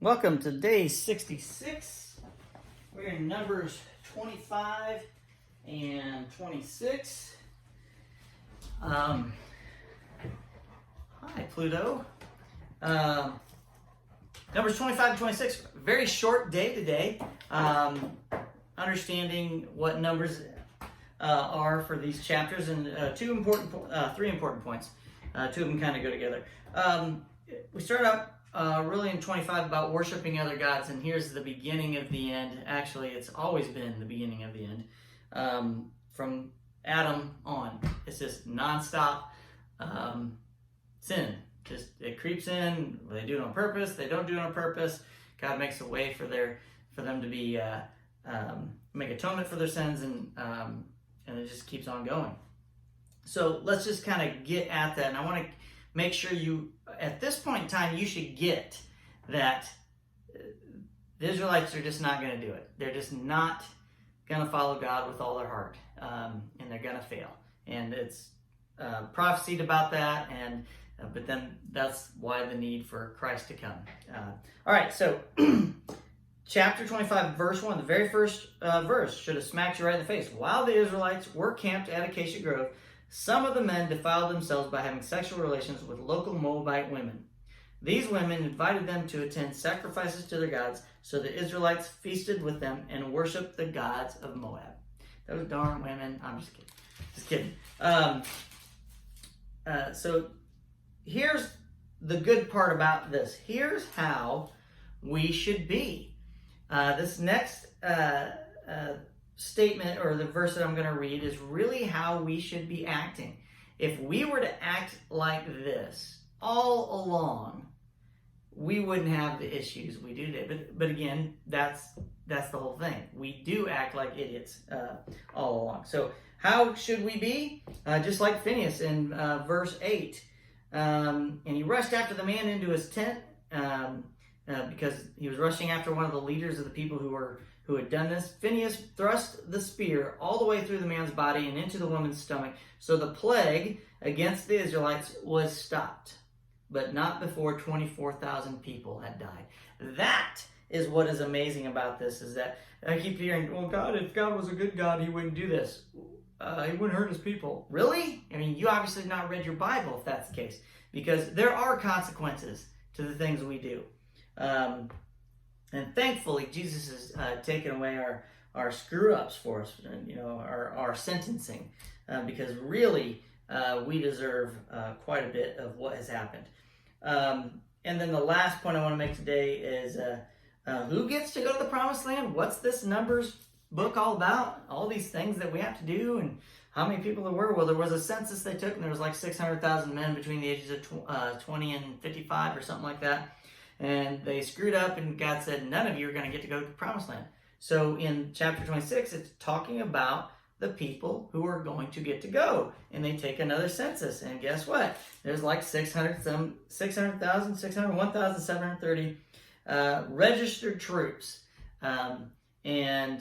Welcome to day 66. We're in Numbers 25 and 26. Hi, Pluto. Numbers 25 and 26, very short day today. Understanding what numbers are for these chapters, and three important points. Two of them kind of go together. We start out really in 25 about worshiping other gods, and here's the beginning of the end. Actually, it's always been the beginning of the end. From Adam on, it's just nonstop sin. Just it creeps in. They do it on purpose. They don't do it on purpose. God makes a way for them to be make atonement for their sins, and it just keeps on going. So let's just kind of get at that, and I want to make sure you, at this point in time, you should get that the Israelites are just not going to do it. They're just not going to follow God with all their heart, and they're going to fail. And it's prophesied about that, but then that's why the need for Christ to come. All right, so chapter 25, verse 1, the very first verse should have smacked you right in the face. While the Israelites were camped at Acacia Grove, some of the men defiled themselves by having sexual relations with local Moabite women. These women invited them to attend sacrifices to their gods, so the Israelites feasted with them and worshiped the gods of Moab. Those darn women. I'm just kidding. Just kidding. So here's the good part about this. Here's how we should be. This next statement, or the verse that I'm going to read, is really how we should be acting. If we were to act like this all along, we wouldn't have the issues we do today. But again, that's the whole thing. We do act like idiots all along. So how should we be? Just like Phineas in verse 8. And he rushed after the man into his tent because he was rushing after one of the leaders of the people who had done this. Phineas thrust the spear all the way through the man's body and into the woman's stomach. So the plague against the Israelites was stopped, but not before 24,000 people had died. That is what is amazing about this, is that I keep hearing, well, God, if God was a good God, he wouldn't do this. He wouldn't hurt his people. Really? I mean, you obviously have not read your Bible if that's the case, because there are consequences to the things we do. And thankfully, Jesus has taken away our screw-ups for us, our sentencing, because really we deserve quite a bit of what has happened. And then the last point I want to make today is who gets to go to the Promised Land? What's this Numbers book all about? All these things that we have to do, and how many people there were? Well, there was a census they took, and there was like 600,000 men between the ages of 20 and 55 or something like that. And they screwed up, and God said, none of you are going to get to go to the Promised Land. So in chapter 26, it's talking about the people who are going to get to go. And they take another census. And guess what? There's like 601,730 registered troops. And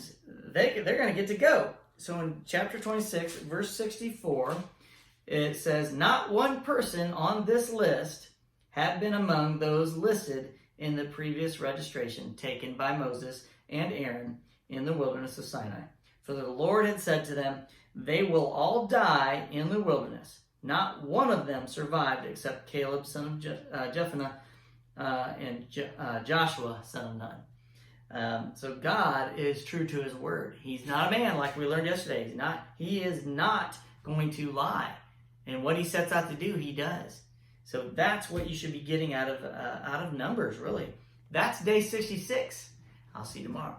they're going to get to go. So in chapter 26, verse 64, it says, not one person on this list had been among those listed in the previous registration taken by Moses and Aaron in the wilderness of Sinai. For the Lord had said to them, they will all die in the wilderness. Not one of them survived except Caleb, son of Jephunneh, and Joshua, son of Nun. So God is true to his word. He's not a man like we learned yesterday. He is not going to lie. And what he sets out to do, he does. So that's what you should be getting out of Numbers, really. That's day 66. I'll see you tomorrow.